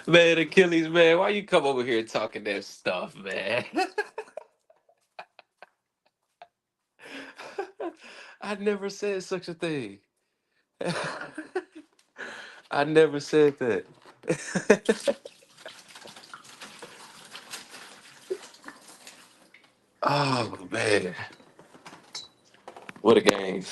Man, Achilles, man, why you come over here talking that stuff, man? I never said such a thing. I never said that. Oh man, what a game!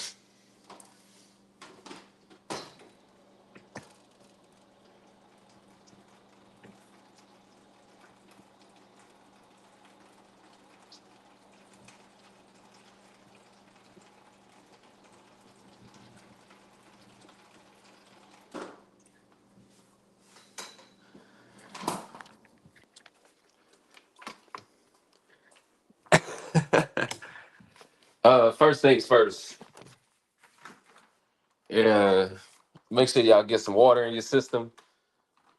First things first. Yeah, make sure y'all get some water in your system.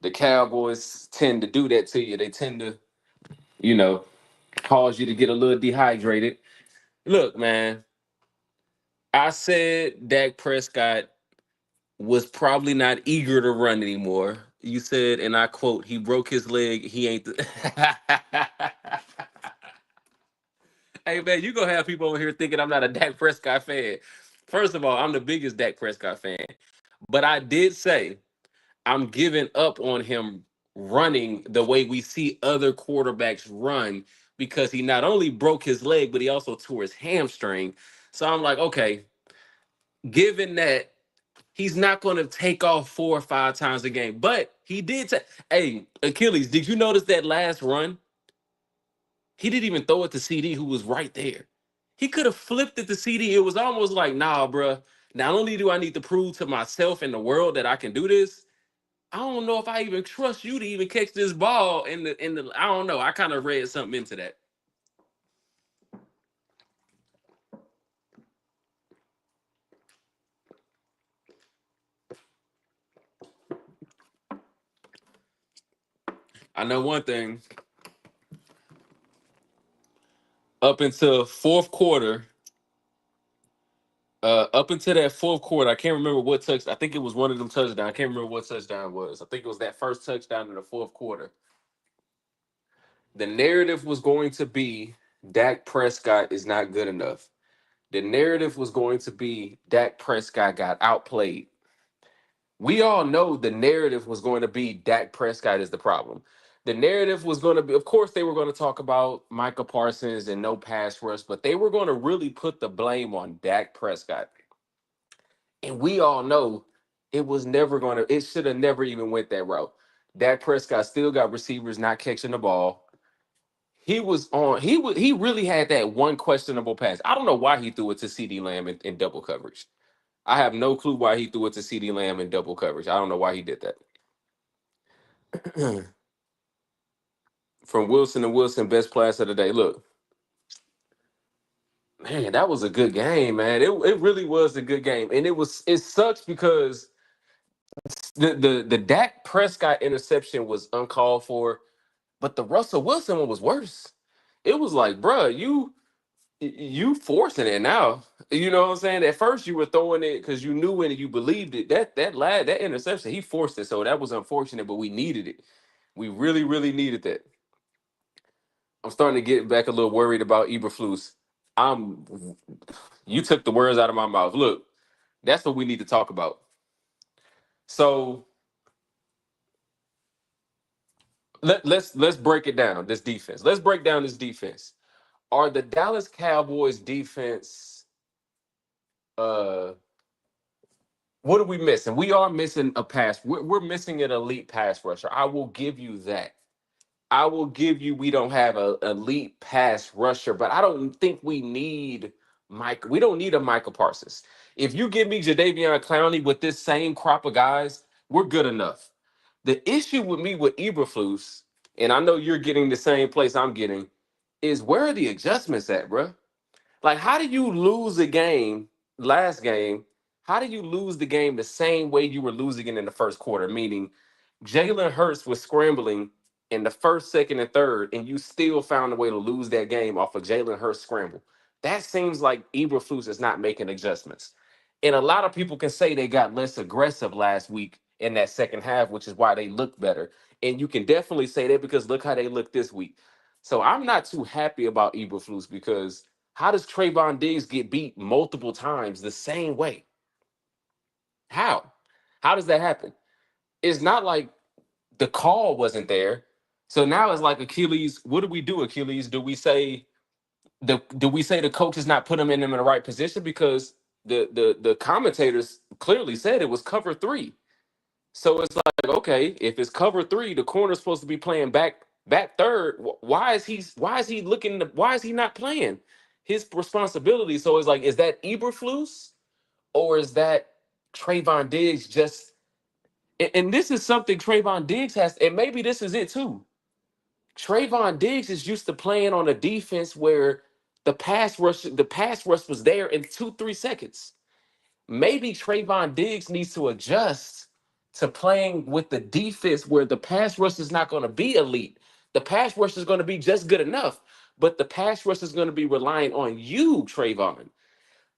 The Cowboys tend to do that to you. They tend to, you know, cause you to get a little dehydrated. Look, man, I said Dak Prescott was probably not eager to run anymore. You said, and I quote, he broke his leg. He ain't the. Hey, man, you gonna have people over here thinking I'm not a Dak Prescott fan. First of all, I'm the biggest Dak Prescott fan. But I did say I'm giving up on him running the way we see other quarterbacks run because he not only broke his leg, but he also tore his hamstring. So I'm like, okay, given that he's not going to take off 4 or 5 times a game, but he did. Hey, Achilles, did you notice that last run? He didn't even throw it to CD, who was right there. He could have flipped it to CD. It was almost like, nah, bruh. Not only do I need to prove to myself and the world that I can do this, I don't know if I even trust you to even catch this ball in the. I don't know. I kind of read something into that. I know one thing. Up until fourth quarter, up until that fourth quarter, I can't remember what touch. I think it was one of them touchdowns. I can't remember what touchdown it was. I think it was that first touchdown in the fourth quarter. The narrative was going to be Dak Prescott is not good enough. The narrative was going to be Dak Prescott got outplayed. We all know the narrative was going to be Dak Prescott is the problem. The narrative was going to be, of course, they were going to talk about Micah Parsons and no pass rush, but they were going to really put the blame on Dak Prescott. And we all know it was never going to, it should have never even went that route. Dak Prescott still got receivers not catching the ball. He really had that one questionable pass. I don't know why he threw it to CD Lamb in double coverage. I have no clue why he threw it to CD Lamb in double coverage. I don't know why he did that. From Wilson to Wilson, best class of the day. Look, man, that was a good game, man. It really was a good game. And it sucks because the Dak Prescott interception was uncalled for, but the Russell Wilson one was worse. It was like, bruh, you forcing it now. You know what I'm saying? At first you were throwing it because you knew in it, you believed it. That interception, he forced it. So that was unfortunate, but we needed it. We really, really needed that. I'm starting to get back a little worried about Eberflus. I'm You took the words out of my mouth. Look, that's what we need to talk about. So let's break it down. This defense. Let's break down this defense. Are the Dallas Cowboys defense uh what are we missing? We are missing a pass. We're missing an elite pass rusher. I will give you that. I will give you we don't have a elite pass rusher, but I don't think we need Mike. We don't need a Michael Parsons. If you give me Jadeveon Clowney with this same crop of guys, we're good enough. The issue with me with Eberflus, and I know you're getting the same place I'm getting, is where are the adjustments at, bro? Like, how do you lose a game last game? How do you lose the game the same way you were losing it in the first quarter? Meaning, Jalen Hurts was scrambling in the first, second, and third, and you still found a way to lose that game off of Jalen Hurts scramble. That seems like Eberflus is not making adjustments. And a lot of people can say they got less aggressive last week in that second half, which is why they look better. And you can definitely say that because look how they look this week. So I'm not too happy about Eberflus because how does Trayvon Diggs get beat multiple times the same way? How? How does that happen? It's not like the call wasn't there. So now it's like Achilles. What do we do, Achilles? Do we say the coach is not putting him in the right position because the commentators clearly said it was cover three. So it's like, okay, if it's cover three, the corner's supposed to be playing back third. Why is he not playing his responsibility? So it's like, is that Eberflus or is that Trayvon Diggs just and this is something Trayvon Diggs has, and maybe this is it too. Trayvon Diggs is used to playing on a defense where the pass rush was there in 2, 3 seconds. Maybe Trayvon Diggs needs to adjust to playing with the defense where the pass rush is not going to be elite. The pass rush is going to be just good enough, but the pass rush is going to be relying on you, Trayvon.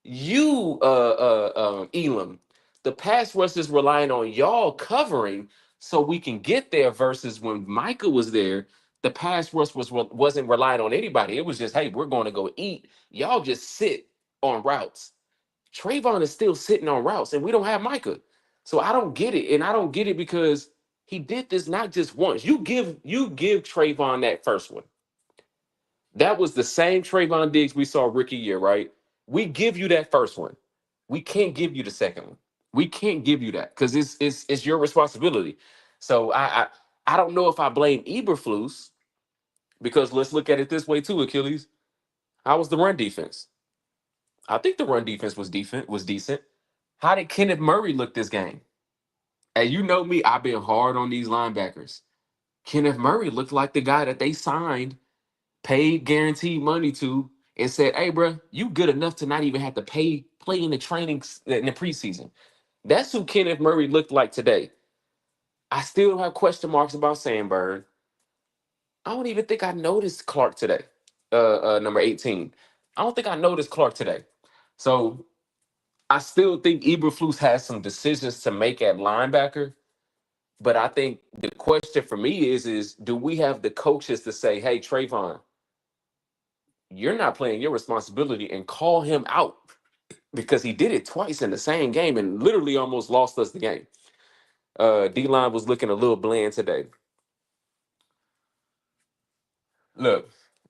You, Elam. The pass rush is relying on y'all covering so we can get there. Versus when Micah was there, the pass rush wasn't relying on anybody. It was just, hey, we're going to go eat. Y'all just sit on routes. Trayvon is still sitting on routes, and we don't have Micah. So I don't get it, and I don't get it because he did this not just once. You give Trayvon that first one. That was the same Trayvon Diggs we saw rookie year, right? We give you that first one. We can't give you the second one. We can't give you that because it's your responsibility. So I don't know if I blame Eberflus because let's look at it this way too, Achilles. How was the run defense? I think the run defense was decent. How did Kenneth Murray look this game? And you know me, I've been hard on these linebackers. Kenneth Murray looked like the guy that they signed, paid guaranteed money to, and said, "Hey, bro, you good enough to not even have to play in the in the preseason." That's who Kenneth Murray looked like today. I still have question marks about Sandberg. I don't even think I noticed Clark today. Number 18. I don't think I noticed Clark today. So I still think Eberflus has some decisions to make at linebacker. But I think the question for me is do we have the coaches to say, hey, Trayvon, you're not playing your responsibility and call him out because he did it twice in the same game and literally almost lost us the game. D-line was looking a little bland today. Look,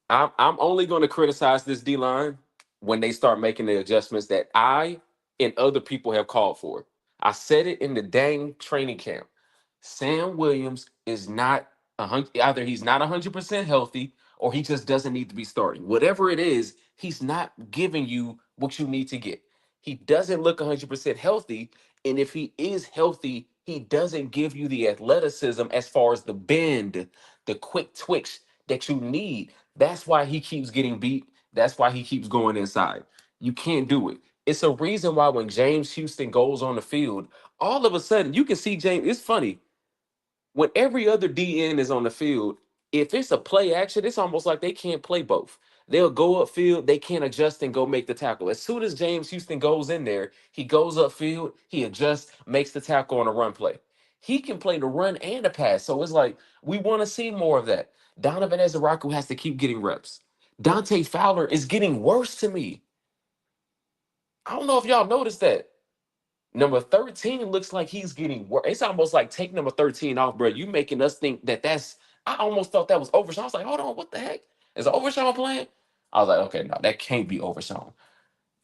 I'm only going to criticize this D line when they start making the adjustments that I and other people have called for. I said it in the dang training camp. Sam Williams is not either he's not 100% healthy or he just doesn't need to be starting. Whatever it is, he's not giving you what you need to get. He doesn't look 100% healthy, and if he is healthy, he doesn't give you the athleticism as far as the bend, the quick twitch that you need. That's why he keeps getting beat. That's why he keeps going inside. You can't do it. It's a reason why when James Houston goes on the field, all of a sudden you can see James. It's funny when every other DN is on the field. If it's a play action, it's almost like they can't play both. They'll go upfield, they can't adjust and go make the tackle. As soon as James Houston goes in there, he goes upfield, he adjusts, makes the tackle on a run play. He can play the run and the pass. So it's like we want to see more of that. Donovan Ezeraku has to keep getting reps. Dante Fowler is getting worse to me. I don't know if y'all noticed that. Number 13 looks like he's getting worse. It's almost like take number 13 off, bro. You making us think that's. I almost thought that was Overshawn. I was like, hold on, what the heck? Is Overshawn playing? I was like, okay, no, that can't be Overshawn.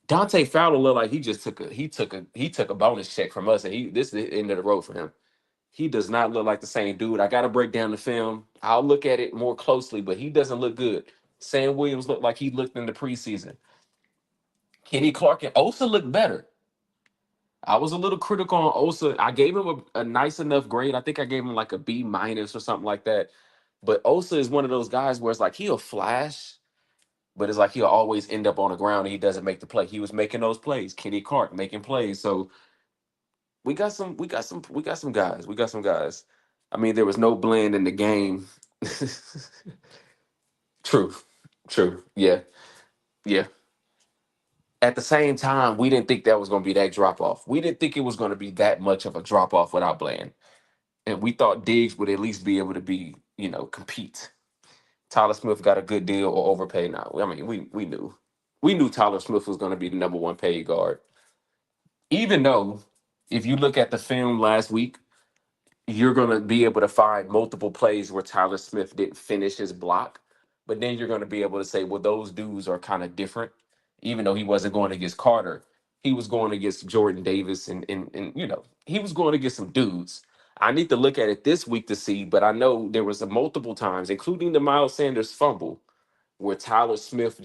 Dante Fowler looked like he just took a bonus check from us, and this is the end of the road for him. He does not look like the same dude. I got to break down the film. I'll look at it more closely, but he doesn't look good. Sam Williams looked like he looked in the preseason. Kenny Clark and Osa looked better. I was a little critical on Osa. I gave him a nice enough grade. I think I gave him like a B minus or something like that. But Osa is one of those guys where it's like he'll flash, but it's like he'll always end up on the ground and he doesn't make the play. He was making those plays. Kenny Clark making plays. So we got some guys. We got some guys. I mean, there was no blend in the game. True. True. Yeah. Yeah. At the same time, we didn't think that was going to be that drop off. We didn't think it was going to be that much of a drop off without Bland. And we thought Diggs would at least be able to compete. Tyler Smith got a good deal or overpaid now. I mean, we knew Tyler Smith was going to be the number one paid guard. Even though, if you look at the film last week, you're going to be able to find multiple plays where Tyler Smith didn't finish his block. But then you're going to be able to say, well, those dudes are kind of different. Even though he wasn't going against Carter, he was going against Jordan Davis and he was going against some dudes. I need to look at it this week to see, but I know there was a multiple times, including the Miles Sanders fumble, where Tyler Smith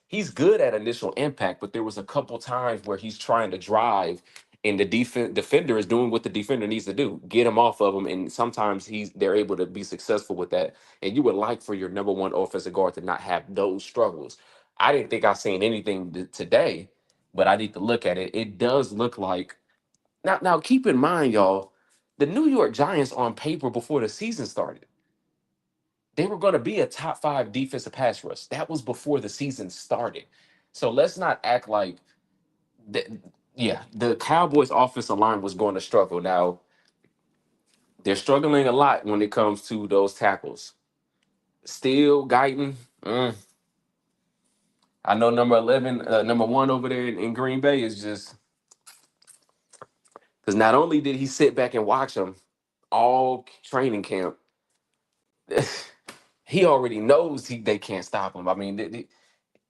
he's good at initial impact, but there was a couple times where he's trying to drive and the defender is doing what the defender needs to do, get him off of him, and sometimes they're able to be successful with that. And you would like for your number one offensive guard to not have those struggles. I didn't think I seen anything today, but I need to look at it. It does look like now. Keep in mind, y'all, the New York Giants on paper before the season started, they were going to be a top five defensive pass rush. That was before the season started. So let's not act like that. Yeah, the Cowboys' offensive line was going to struggle. Now they're struggling a lot when it comes to those tackles. Still, Guyton. I know number 11, number one over there in Green Bay is just because not only did he sit back and watch them all training camp, he already knows they can't stop him. I mean,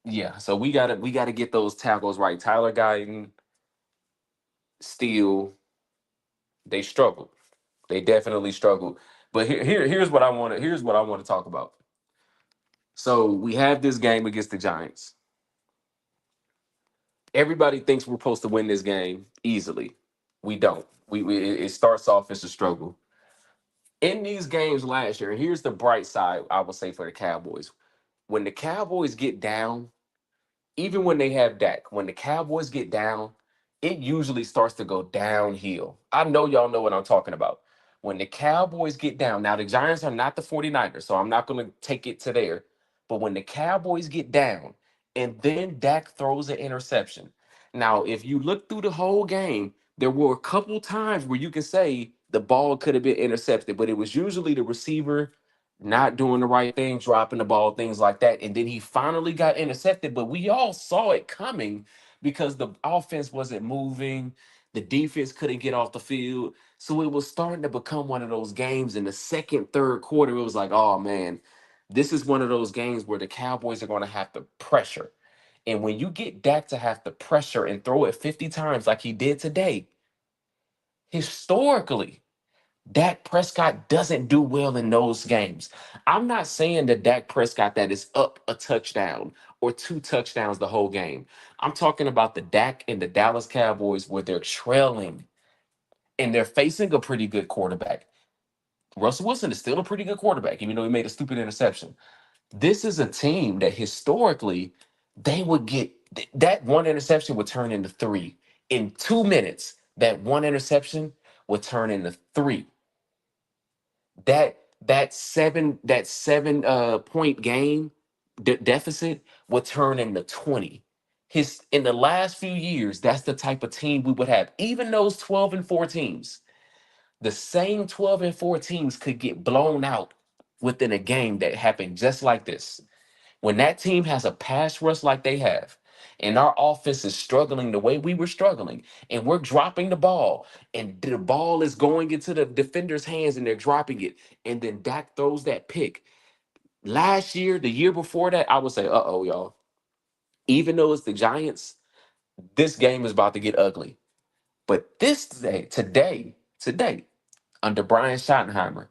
yeah. So we gotta get those tackles right. Tyler Guyton, Steele, they struggled. They definitely struggled. But here's what I want to talk about. So we have this game against the Giants. Everybody thinks we're supposed to win this game easily. We don't. It starts off as a struggle. In these games last year, here's the bright side I would say for the Cowboys. When the Cowboys get down, even when they have Dak, when the Cowboys get down, it usually starts to go downhill. I know y'all know what I'm talking about. When the Cowboys get down, now the Giants are not the 49ers, so I'm not going to take it to there. But when the Cowboys get down and then Dak throws an interception. Now, if you look through the whole game, there were a couple times where you can say the ball could have been intercepted, but it was usually the receiver not doing the right thing, dropping the ball, things like that. And then he finally got intercepted, but we all saw it coming because the offense wasn't moving. The defense couldn't get off the field. So it was starting to become one of those games in the second, third quarter. It was like, oh man, this is one of those games where the Cowboys are going to have to pressure. And when you get Dak to have to pressure and throw it 50 times like he did today, historically, Dak Prescott doesn't do well in those games. I'm not saying that Dak Prescott that is up a touchdown or two touchdowns the whole game. I'm talking about the Dak and the Dallas Cowboys where they're trailing and they're facing a pretty good quarterback. Russell Wilson is still a pretty good quarterback, even though he made a stupid interception. This is a team that historically they would get that one interception would turn into three. In 2 minutes, that one interception would turn into three. That seven point game deficit will turn into 20. His In the last few years, that's the type of team we would have. Even those 12 and 4 teams, the same 12 and 4 teams could get blown out within a game that happened just like this. When that team has a pass rush like they have, and our offense is struggling the way we were struggling, and we're dropping the ball, and the ball is going into the defender's hands and they're dropping it, and then Dak throws that pick. Last year, the year before that, I would say, uh-oh, y'all. Even though it's the Giants, this game is about to get ugly. But this today, under Brian Schottenheimer,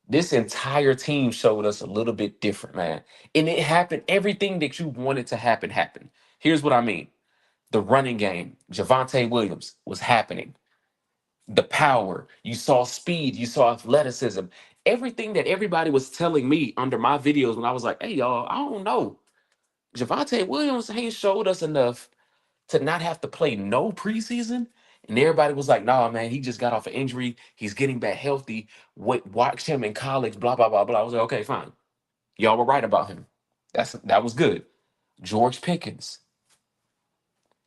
this entire team showed us a little bit different, man. And it happened. Everything that you wanted to happen happened. Here's what I mean. The running game, Javonte Williams, was happening. The power, you saw speed, you saw athleticism. Everything that everybody was telling me under my videos when I was like, hey, y'all, I don't know. Javonte Williams ain't showed us enough to not have to play no preseason. And everybody was like, nah, man, he just got off an injury. He's getting back healthy. Wait, watch him in college, blah, blah, blah, blah. I was like, okay, fine. Y'all were right about him. That was good. George Pickens.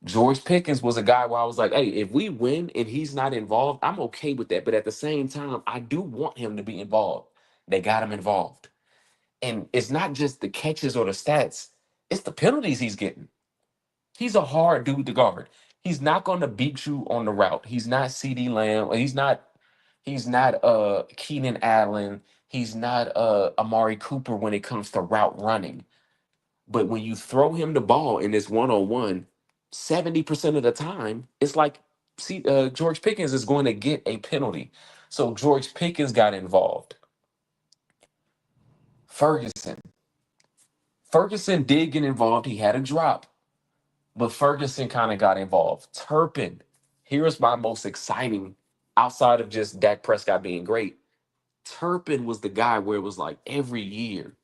George Pickens was a guy where I was like, hey, if we win and he's not involved, I'm okay with that. But at the same time, I do want him to be involved. They got him involved. And it's not just the catches or the stats, it's the penalties he's getting. He's a hard dude to guard. He's not going to beat you on the route. He's not CD Lamb. He's not Keenan Allen. He's not Amari Cooper when it comes to route running. But when you throw him the ball in this one-on-one, 70% of the time, it's like, see, George Pickens is going to get a penalty. So George Pickens got involved. Ferguson. Ferguson did get involved. He had a drop, but Ferguson kind of got involved. Turpin. Here's my most exciting, outside of just Dak Prescott being great. Turpin was the guy where it was like every year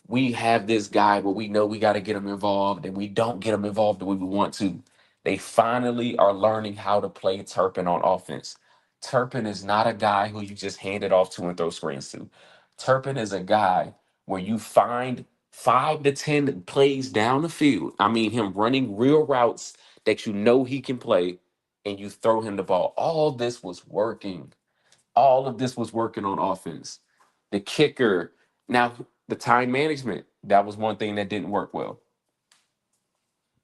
we have this guy where we know we got to get him involved and we don't get him involved the way we want to. They finally are learning how to play Turpin on offense. Turpin is not a guy who you just hand it off to and throw screens to. Turpin is a guy where you find 5 to 10 plays down the field. I mean, him running real routes that you know he can play, and you throw him the ball. All this was working. All of this was working on offense. The kicker, now the time management, that was one thing that didn't work well.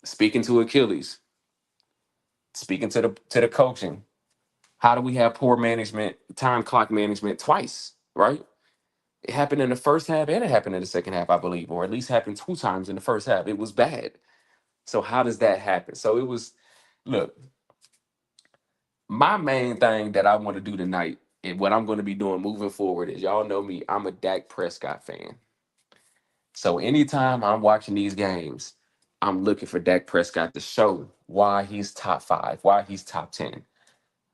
Speaking to Achilles, speaking to the coaching, how do we have poor management, time clock management twice, right? It happened in the first half and it happened in the second half, I believe, or at least happened 2 times in the first half. It was bad. So how does that happen? So it was, look, my main thing that I want to do tonight and what I'm going to be doing moving forward is, y'all know me, I'm a Dak Prescott fan. So anytime I'm watching these games, I'm looking for Dak Prescott to show why he's top five, why he's top 10.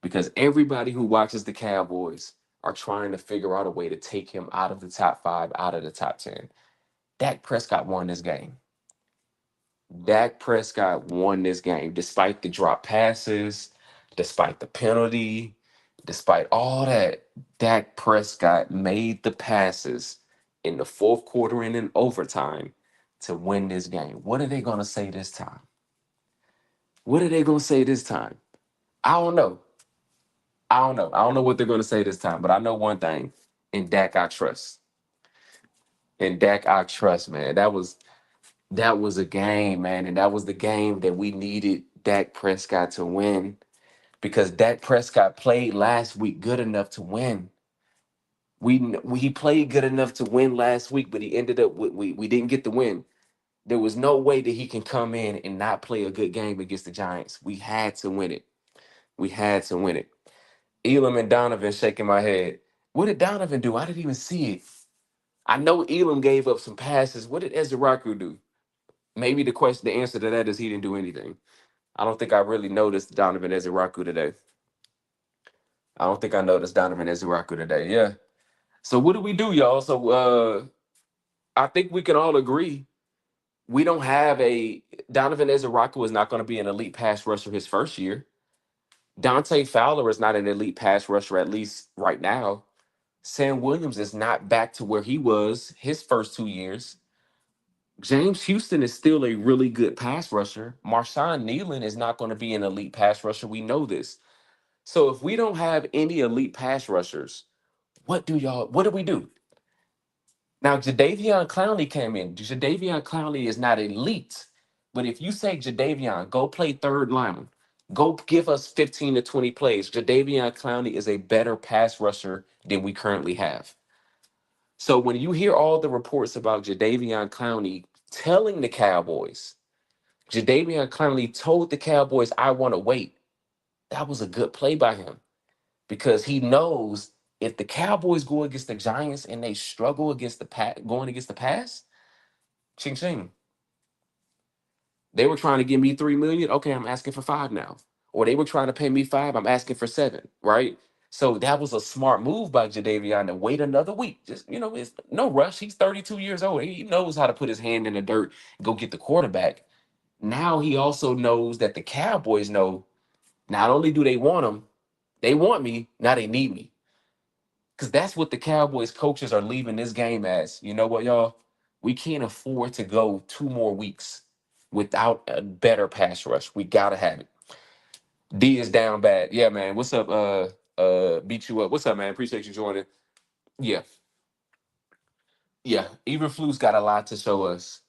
Because everybody who watches the Cowboys are trying to figure out a way to take him out of the top five, out of the top 10. Dak Prescott won this game. Dak Prescott won this game despite the drop passes, despite the penalty, despite all that. Dak Prescott made the passes in the fourth quarter and in overtime to win this game. What are they going to say this time? What are they going to say this time? I don't know. I don't know. I don't know what they're going to say this time, but I know one thing. In Dak, I trust. In Dak, I trust, man. That was a game, man, and that was the game that we needed Dak Prescott to win, because Dak Prescott played last week good enough to win. He played good enough to win last week, but he ended up we didn't get the win. There was no way that he can come in and not play a good game against the Giants. We had to win it. We had to win it. Elam and Donovan shaking my head. What did Donovan do? I didn't even see it. I know Elam gave up some passes. What did Ezraku do? Maybe the answer to that is he didn't do anything. I don't think I really noticed Donovan Ezraku today. I don't think I noticed Donovan Ezraku today. Yeah. So what do we do, y'all? So I think we can all agree we don't have a Donovan Ezraku is not going to be an elite pass rusher his first year. Dante Fowler is not an elite pass rusher, at least right now. Sam Williams is not back to where he was his first 2 years. James Houston is still a really good pass rusher. Marshawn Nealon is not going to be an elite pass rusher. We know this. So if we don't have any elite pass rushers, what do we do? Now, Jadeveon Clowney came in. Jadeveon Clowney is not elite. But if you say, Jadeveon, go play third line, go give us 15 to 20 plays, Jadeveon Clowney is a better pass rusher than we currently have. So when you hear all the reports about Jadeveon Clowney telling the Cowboys, Jadeveon Clowney told the Cowboys, I want to wait. That was a good play by him, because he knows If the Cowboys go against the Giants and they struggle against going against the pass, ching ching. They were trying to give me 3 million. Okay, I'm asking for five now. Or they were trying to pay me five. I'm asking for seven. Right. So that was a smart move by Jadavion to wait another week. Just it's no rush. He's 32 years old. He knows how to put his hand in the dirt and go get the quarterback. Now he also knows that the Cowboys know not only do they want him, they want me. Now they need me. Because that's what the Cowboys coaches are leaving this game as. You know what, y'all? We can't afford to go 2 more weeks without a better pass rush. We gotta have it. D is down bad. Yeah, man. What's up? Beat you up. What's up, man? Appreciate you joining. Yeah, yeah. Eberflus got a lot to show us.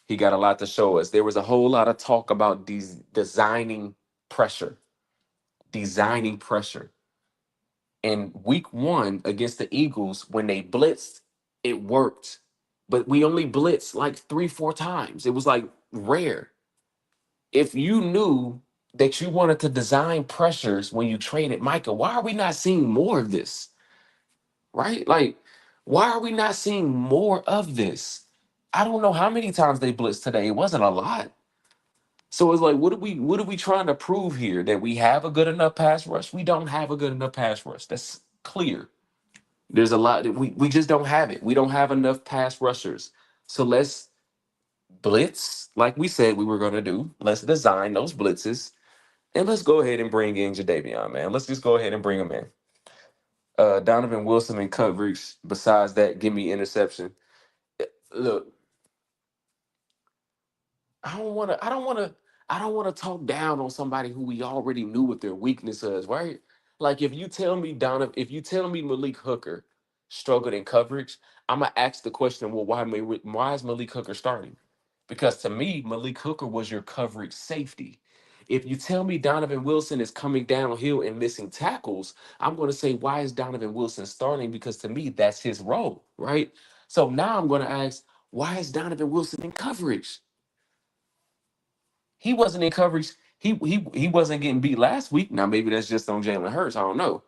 He got a lot to show us. There was a whole lot of talk about these pressure, designing pressure. In week one against the Eagles, when they blitzed, it worked. But we only blitzed like 3, 4 times. It was like rare. If you knew that you wanted to design pressures when you traded Micah, why are we not seeing more of this? Right? Like, why are we not seeing more of this? I don't know how many times they blitzed today. It wasn't a lot. So it's like, what are we trying to prove here? That we have a good enough pass rush? We don't have a good enough pass rush. That's clear. There's a lot that we just don't have it. We don't have enough pass rushers. So let's blitz like we said we were gonna do. Let's design those blitzes and let's go ahead and bring in Jadavion, man. Let's just go ahead and bring him in. Donovan Wilson in coverage. Besides that, give me interception. Look, I don't wanna talk down on somebody who we already knew what their weakness is, right? Like if you tell me Malik Hooker struggled in coverage, I'm gonna ask the question, well, why is Malik Hooker starting? Because to me, Malik Hooker was your coverage safety. If you tell me Donovan Wilson is coming downhill and missing tackles, I'm going to say, why is Donovan Wilson starting? Because to me, that's his role, right? So now I'm going to ask, why is Donovan Wilson in coverage? He wasn't in coverage. He wasn't getting beat last week. Now maybe that's just on Jalen Hurts. I don't know.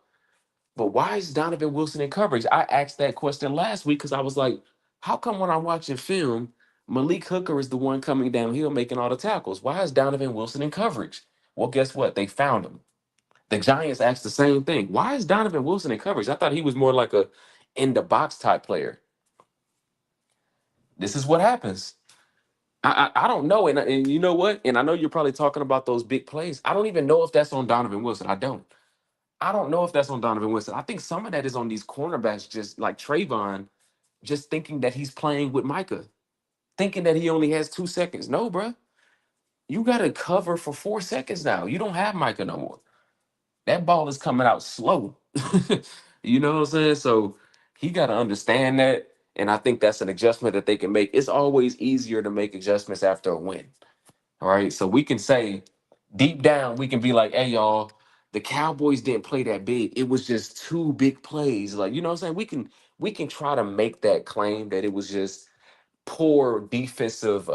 But why is Donovan Wilson in coverage? I asked that question last week because I was like, how come when I'm watching film, Malik Hooker is the one coming downhill making all the tackles? Why is Donovan Wilson in coverage? Well, guess what? They found him. The Giants asked the same thing. Why is Donovan Wilson in coverage? I thought he was more like a in the box type player. This is what happens. I don't know, and you know what? And I know you're probably talking about those big plays. I don't even know if that's on Donovan Wilson. I don't know if that's on Donovan Wilson. I think some of that is on these cornerbacks, just like Trayvon, just thinking that he's playing with Micah, thinking that he only has 2 seconds. No, bruh. You got to cover for 4 seconds now. You don't have Micah no more. That ball is coming out slow. You know what I'm saying? So he got to understand that. And I think that's an adjustment that they can make. It's always easier to make adjustments after a win. All right. So we can say deep down, we can be like, hey, y'all, the Cowboys didn't play that big. It was just two big plays. Like, you know what I'm saying? We can try to make that claim that it was just poor defensive